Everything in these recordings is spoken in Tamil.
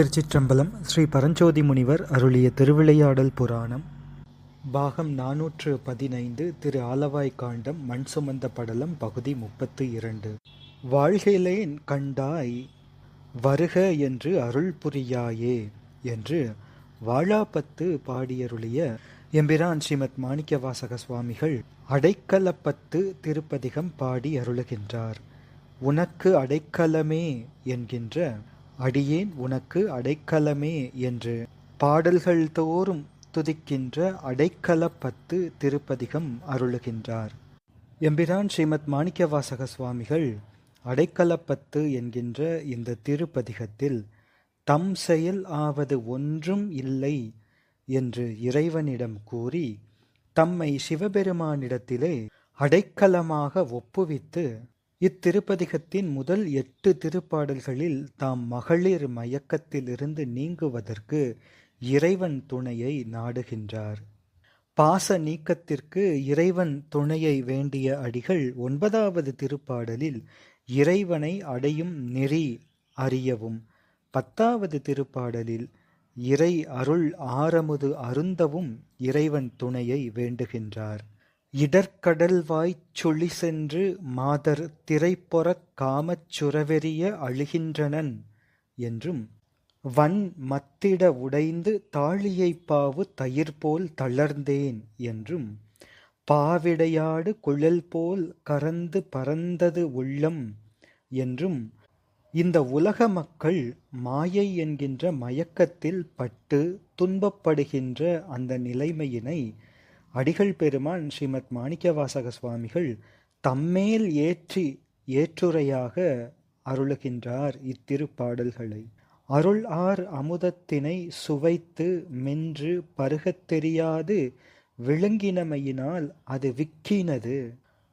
திருச்சிற்றம்பலம். ஸ்ரீ பரஞ்சோதி முனிவர் அருளிய திருவிளையாடல் புராணம் பாகம் 415. திரு ஆலவாய் காண்டம் மண் சுமந்த படலம் பகுதி 32. வாழ்கிலேன் கண்டாய் வருக என்று அருள் புரியாயே என்று வாழாப்பத்து பாடியருளிய எம்பிரான் ஸ்ரீமத் மாணிக்கவாசக சுவாமிகள் அடைக்கலப்பத்து திருப்பதிகம் பாடி அருளுகின்றார். உனக்கு அடைக்கலமே என்கின்ற அடியேன் உனக்கு அடைக்கலமே என்று பாடல்கள் தோறும் துதிக்கின்ற அடைக்கலப்பத்து திருப்பதிகம் அருளுகின்றார். எம்பிரான் ஸ்ரீமத் மாணிக்கவாசக சுவாமிகள் அடைக்கலப்பத்து என்கின்ற இந்த திருப்பதிகத்தில் தம் செயல் ஆவது ஒன்றும் இல்லை என்று இறைவனிடம் கூறி தம்மை சிவபெருமானிடத்திலே அடைக்கலமாக ஒப்புவித்து இத்திருப்பதிகத்தின் முதல் 8 திருப்பாடல்களில் தாம் மகளிர் மயக்கத்திலிருந்து நீங்குவதற்கு இறைவன் துணையை நாடுகின்றார். பாச நீக்கத்திற்கு இறைவன் துணையை வேண்டிய அடிகள் 9வது திருப்பாடலில் இறைவனை அடையும் நெறி அறியவும், 10வது திருப்பாடலில் இறை அருள் ஆரமுது அருந்தவும் இறைவன் துணையை வேண்டுகின்றார். இடர்கடல்வாய்ச் சுழி சென்று மாதர் திரைப்பொறக் காமச் சுரவெறிய அழுகின்றனன் என்றும், வன் மத்திட உடைந்து தாழியைப் பாவு தயிர்போல் தளர்ந்தேன் என்றும், பாவிடையாடு குழல்போல் கரந்து பரந்தது உள்ளம் என்றும், இந்த உலக மக்கள் மாயை என்கின்ற மயக்கத்தில் பட்டு துன்பப்படுகின்ற அந்த நிலைமையினை அடிகள் பெருமான் ஸ்ரீமத் மாணிக்கவாசக சுவாமிகள் தம்மேல் ஏற்றி ஏற்றுரையாக அருளுகின்றார் இத்திருப்பாடல்களை. அருள் ஆர் அமுதத்தினை சுவைத்து மென்று பருகத் தெரியாது விழுங்கினமையினால் அது விக்கினது.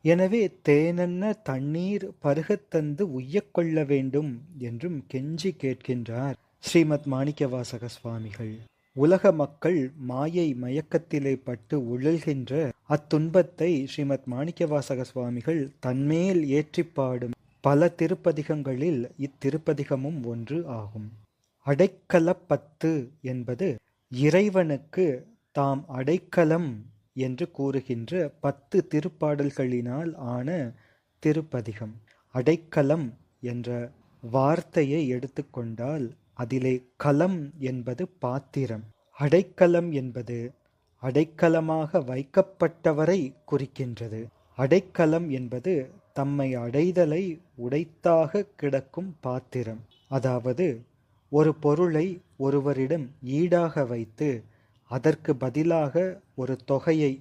எனவே தேனென்ன தண்ணீர் பருகத்தந்து உய்யக்கொள்ள வேண்டும் என்றும் கெஞ்சி கேட்கின்றார் ஸ்ரீமத் மாணிக்கவாசக சுவாமிகள். உலக மக்கள் மாயை மயக்கத்திலே பட்டு உழல்கின்ற அத்துன்பத்தை ஸ்ரீமத் மாணிக்கவாசக சுவாமிகள் தன்மேல் ஏற்றி பாடும் பல திருப்பதிகங்களில் இத்திருப்பதிகமும் ஒன்று ஆகும். அடைக்கலப்பத்து என்பது இறைவனுக்கு தாம் அடைக்கலம் என்று கூறுகின்ற 10 திருப்பாடல்களினால் ஆன திருப்பதிகம். அடைக்கலம் என்ற வார்த்தையை எடுத்துக்கொண்டால் அதிலே கலம் என்பது பாத்திரம், அடைக்கலம் என்பது அடைக்கலமாக வைக்கப்பட்டவரை குறிக்கின்றது. அடைக்கலம் என்பது தம்மை அடைதலை உடைத்தாக கிடக்கும் பாத்திரம். அதாவது ஒரு பொருளை ஒருவரிடம் ஈடாக வைத்து அதற்கு பதிலாக ஒரு தொகையை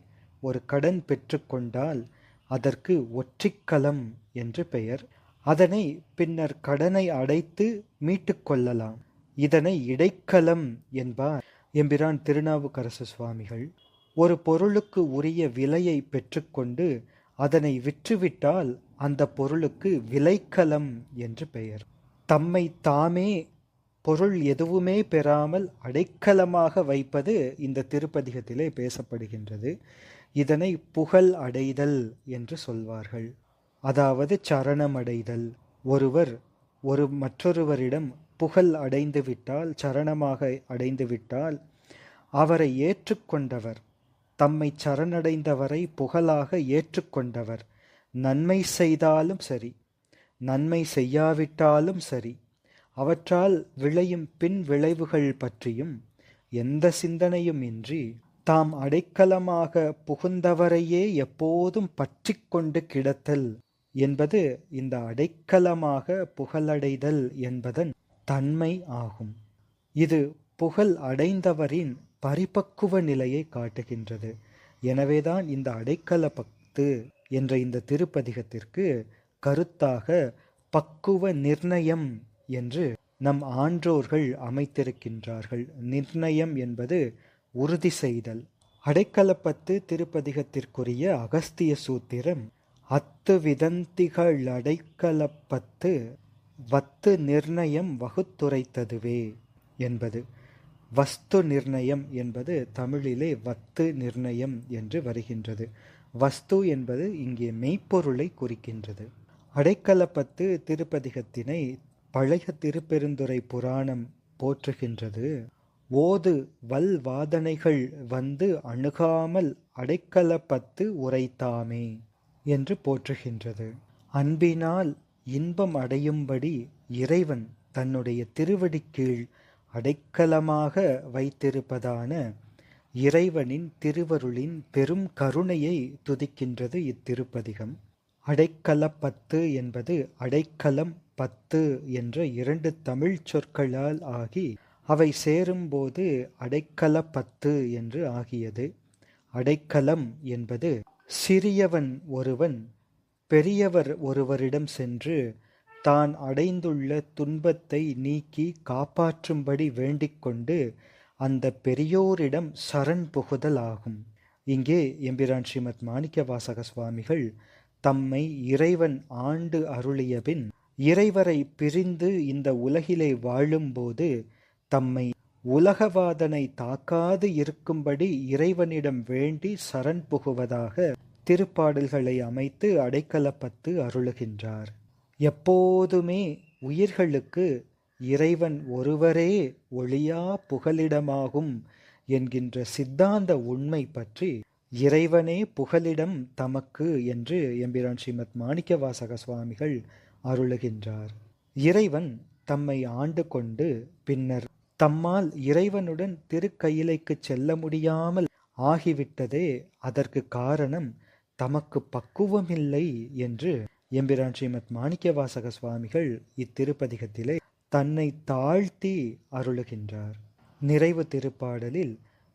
ஒரு கடன் பெற்றுக்கொண்டால் அதற்கு ஒற்றிக்கலம் என்று பெயர். அதனை பின்னர் கடனை அடைத்து மீட்டுக்கொள்ளலாம். இதனை இடைக்கலம் என்பார் எம்பிரான் திருநாவுக்கரசு சுவாமிகள். ஒரு பொருளுக்கு உரிய விலையை பெற்றுக்கொண்டு அதனை விற்றுவிட்டால் அந்த பொருளுக்கு விலைக்கலம் என்று பெயர். தம்மை தாமே பொருள் எதுவுமே பெறாமல் அடைக்கலமாக வைப்பது இந்த திருப்பதிகத்திலே பேசப்படுகின்றது. இதனை புகழ் அடைதல் என்று சொல்வார்கள். அதாவது சரணமடைதல். ஒருவர் மற்றொருவரிடம் புகழ் அடைந்து விட்டால், சரணமாக அடைந்து விட்டால், அவரை ஏற்றுக்கொண்டவர், தம்மை சரணடைந்தவரை புகழாக ஏற்றுக்கொண்டவர் நன்மை செய்தாலும் சரி, நன்மை செய்யாவிட்டாலும் சரி, அவற்றால் விளையும் பின் விளைவுகள் பற்றியும் எந்த சிந்தனையும் இன்றி தாம் அடைக்கலமாக புகுந்தவரையே எப்போதும் பற்றி கொண்டு கிடத்தல் என்பது இந்த அடைக்கலமாக புகழடைதல் என்பதன் தன்மை ஆகும். இது புகழ் அடைந்தவரின் பரிபக்குவ நிலையை காட்டுகின்றது. எனவேதான் இந்த அடைக்கலப்பத்து என்ற இந்த திருப்பதிகத்திற்கு கருத்தாக பக்குவ நிர்ணயம் என்று நம் ஆன்றோர்கள் அமைத்திருக்கின்றார்கள். நிர்ணயம் என்பது உறுதி செய்தல். அடைக்கலப்பத்து திருப்பதிகத்திற்குரிய அகஸ்திய சூத்திரம் அத்து விதந்திகள் அடைக்கலப்பத்து வத்து நிர்ணயம் வகுத்துரைத்ததுவே என்பது. வஸ்து நிர்ணயம் என்பது தமிழிலே வத்து நிர்ணயம் என்று வருகின்றது. வஸ்து என்பது இங்கே மெய்ப்பொருளை குறிக்கின்றது. அடைக்கலப்பத்து திருப்பதிகத்தினை பழைய திருப்பெருந்துறை புராணம் போற்றுகின்றது. ஓது வல் வாதனைகள் வந்து அணுகாமல் அடைக்கலப்பத்து உரைத்தாமே என்று போற்றுகின்றது. அன்பினால் இன்பம் அடையும்படி இறைவன் தன்னுடைய திருவடிக்கீழ் அடைக்கலமாக வைத்திருப்பதான இறைவனின் திருவருளின் பெரும் கருணையை துதிக்கின்றது இத்திருப்பதிகம். அடைக்கலப்பத்து என்பது அடைக்கலம் பத்து என்ற 2 தமிழ் சொற்களால் ஆகி அவை சேரும்போது அடைக்கலப்பத்து என்று ஆகியது. அடைக்கலம் என்பது சிறியவன் ஒருவன் பெரியவர் ஒருவரிடம் சென்று தான் அடைந்துள்ள துன்பத்தை நீக்கி காப்பாற்றும்படி வேண்டிக்கொண்டு அந்த பெரியோரிடம் சரண் புகுதல் ஆகும். இங்கே எம்பிரான் ஸ்ரீமத் மாணிக்கவாசக சுவாமிகள் தம்மை இறைவன் ஆண்டு அருளியபின் இறைவரை பிரிந்து இந்த உலகிலே வாழும்போது தம்மை உலகவாதனை தாக்காது இருக்கும்படி இறைவனிடம் வேண்டி சரண் புகுவதாக திருப்பாடல்களை அமைத்து அடைக்கலப்பத்து அருளுகின்றார். எப்போதுமே உயிர்களுக்கு இறைவன் ஒருவரே ஒளியா புகலிடமாகும் என்கின்ற சித்தாந்த உண்மை பற்றி இறைவனே புகலிடம் தமக்கு என்று எம்பிரான் ஸ்ரீமத் மாணிக்கவாசக சுவாமிகள் அருளுகின்றார். இறைவன் தம்மை ஆண்டு கொண்டு பின்னர் தம்மால் இறைவனுடன் திருக்கயிலைக்கு செல்ல முடியாமல் ஆகிவிட்டதே அதற்கு காரணம் தமக்கு பக்குவமில்லை என்று எம்பிரான் ஸ்ரீமத் மாணிக்கவாசக சுவாமிகள் இத்திருப்பதிகத்திலே தன்னை தாழ்த்தி அருளுகின்றார். நிறைவு திருப்பாடலில்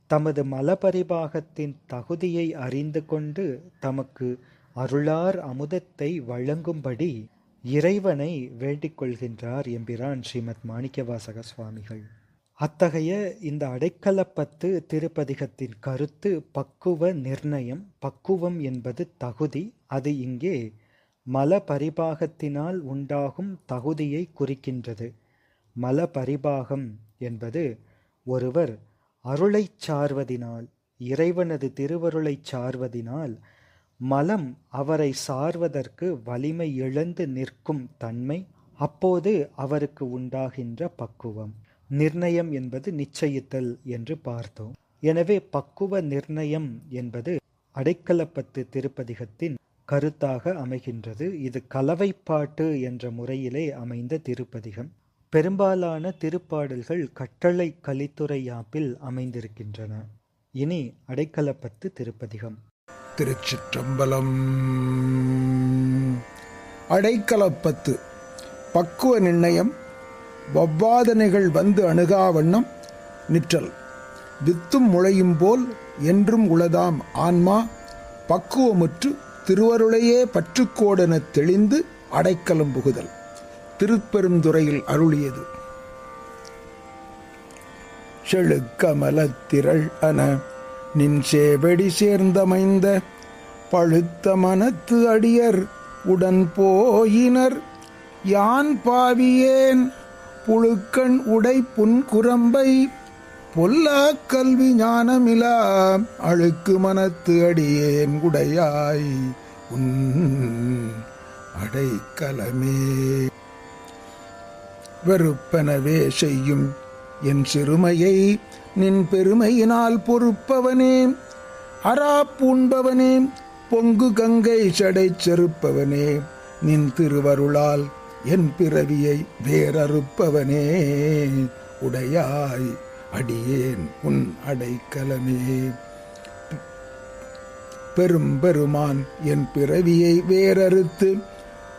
தமது மலபரிபாகத்தின் தகுதியை அறிந்து கொண்டு தமக்கு அருளார் அமுதத்தை வழங்கும்படி இறைவனை வேண்டிக் கொள்கின்றார் எம்பிரான் ஸ்ரீமத் மாணிக்கவாசக சுவாமிகள். அத்தகைய இந்த அடைக்கலப்பத்து திருப்பதிகத்தின் கருத்து பக்குவ நிர்ணயம். பக்குவம் என்பது தகுதி. அது இங்கே மல பரிபாகத்தினால் உண்டாகும் தகுதியை குறிக்கின்றது. மல பரிபாகம் என்பது ஒருவர் அருளை சார்வதினால், இறைவனது திருவருளை சார்வதினால் மலம் அவரை சார்வதற்கு வலிமை இழந்து நிற்கும் தன்மை. அப்போது அவருக்கு உண்டாகின்ற பக்குவம். நிர்ணயம் என்பது நிச்சயித்தல் என்று பார்த்தோம். எனவே பக்குவ நிர்ணயம் என்பது அடைக்கலப்பத்து திருப்பதிகத்தின் கருத்தாக அமைகின்றது. இது கலவைப்பாட்டு என்ற முறையிலே அமைந்த திருப்பதிகம். பெரும்பாலான திருப்பாடல்கள் கட்டளை கலித்துறை யாப்பில் அமைந்திருக்கின்றன. இனி அடைக்கலப்பத்து திருப்பதிகம். திருச்சிற்றம்பலம். அடைக்கலப்பத்து பக்குவ நிர்ணயம். வவ்வாதனைகள் வந்து அணுகா வண்ணம் நிற்றல். வித்தும் முளையும் போல் என்றும் உளதாம் ஆன்மா பக்குவமுற்று திருவருளையே பற்றுக்கோடென தெளிந்து அடைக்கலம் புகுதல். திருப்பெருந்துறையில் அருளியது. செழுக்கமலத்திரள் அன நின் சேவடி சேர்ந்தமைந்த பழுத்த மனத்து அடியர் உடன் போயினர். யான் பாவியேன் புழுக்கண் உடை புன்குரம்பை பொல்லா கல்வி ஞானமிலா அழுக்கு மனத்து அடியேன் உடையாய் உன் அடைக்கலமே. வெறுப்பனவே செய்யும் என் சிறுமையை நின் பெருமையினால் பொறுப்பவனே. அரா பூண்பவனே, பொங்கு கங்கை சடை செருப்பவனே, நின் திருவருளால் என் பிறவியை வேறறுப்பவனே. உடையாய் அடியேன் உன் அடைக்கலமே. பெரும்பெருமான் என் பிறவியை வேறறுத்து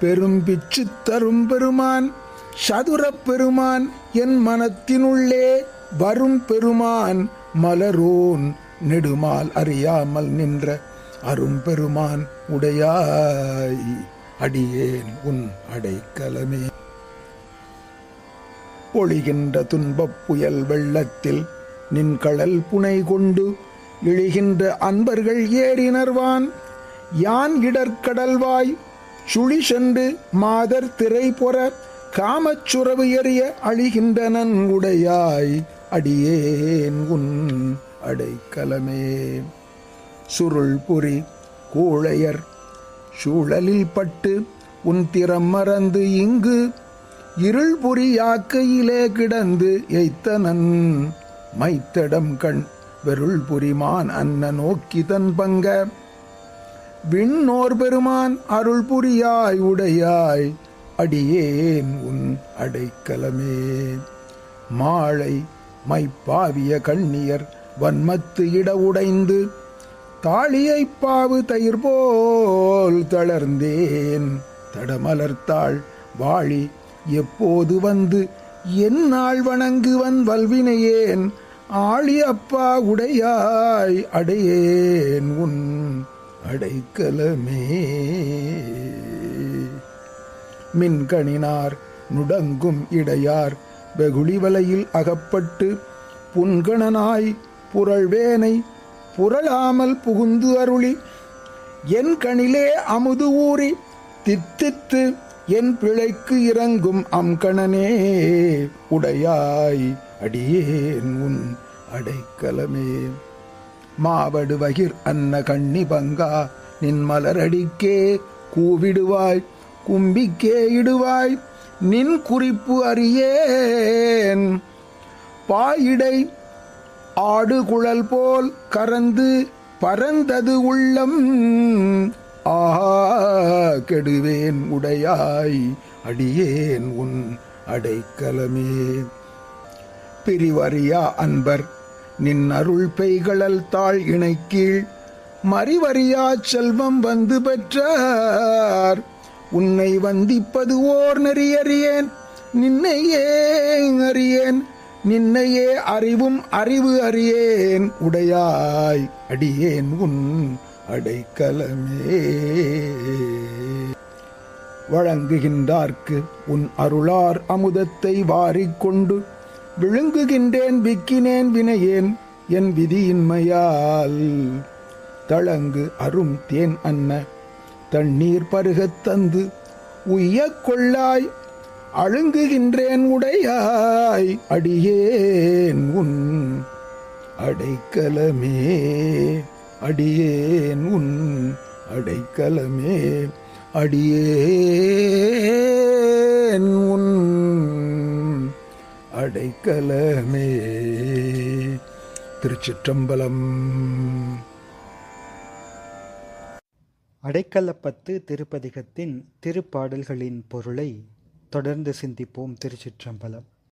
பெரும் பிச்சு தரும் பெருமான். சதுரப் பெருமான் என் மனத்தினுள்ளே வரும் பெருமான். மலரோன் நெடுமால் அறியாமல் நின்ற அரும்பெருமான். உடையாய் அடியேன் உன் அடைக்கலமே. பொழிகின்ற துன்பப் புயல் வெள்ளத்தில் நின் கடல் புனை கொண்டு இழிகின்ற அன்பர்கள் ஏறினர்வான். யான் இடர்கடல்வாய் சுழி சென்று மாதர் திரை பொற காமச்சுரவு எறிய அழிகின்ற நன்குடையாய் அடியேன் உன் அடைக்கலமே. சுருள் புரி கூழையர் சூழலில் பட்டு உன் திறம் மறந்து இங்கு இருள் புரி யாக்கையிலே கிடந்து எய்த்தனன் மைத்தடம் கண் வெருள் புரிமான் அன்ன நோக்கி தன் பங்க விண்ணோர் பெருமான் அருள் புரியாய் உடையாய் அடியேன் உன் அடைக்கலமே. மாழை மைப்பாவிய கண்ணியர் வன்மத்து இட உடைந்து தாளியைப் பாவு தயிர் போல் தளர்ந்தேன். தடமலர்த்தாள் வாழி எப்போது வந்து எந்நாள் வணங்குவன் வல்வினையேன் ஆழி அப்பா உடையாய் அடையேன் உன் அடைக்கலமே. மின்கணினார் நுடங்கும் இடையார் வெகுளி வலையில் அகப்பட்டு புன்கணனாய் புரள்வேனை புரளாமல் புகுந்து அருளி என் கணிலே அமுது ஊறி தித்தித்து என் பிழைக்கு இறங்கும் அம்கணனே உடையாய் அடியேன் உன் அடைக்கலமே. மாவடு வகிர் அன்ன கண்ணி பங்கா நின் மலரடிக்கே கூவிடுவாய் கும்பிக்கே இடுவாய் நின் குறிப்பு அறியேன். பாயிடை ஆடு குழல் போல் கறந்து பரந்தது உள்ளம் ஆஹா கெடுவேன் உடையாய் அடியேன் உன் அடைக்கலமே. பிரிவறியா அன்பர் நின் அருள் பெய்களல் தாழ் இணைக்கீழ் மறிவறியா செல்வம் வந்து பெற்றார் உன்னை வந்திப்பது ஓர் நெறியறியேன் நின்னையே அறியேன் நின்னையே அறிவும் அறிவு அறியேன் உடையாய் அடியேன் உன் அடைக்கலமே. வழங்குகின்றார்க்கு உன் அருளார் அமுதத்தை வாரிக்கொண்டு விழுங்குகின்றேன் விக்கினேன் வினையேன் என் விதியின்மையால். தளங்கு அரும் தேன் அன்ன தண்ணீர் பருகத் தந்து உய்யக் கொள்ளாய் அழுங்குகின்றேன் உடையாய் அடியேன் உன் அடைக்கலமே. அடியேன் உன் அடைக்கலமே. அடியேன் உன் அடைக்கலமே. திருச்சிற்றம்பலம். அடைக்கலப்பத்து திருப்பதிகத்தின் திருப்பாடல்களின் பொருளை தொடர்ந்து சிந்திப்போம். திருச்சிற்றம்பலம்.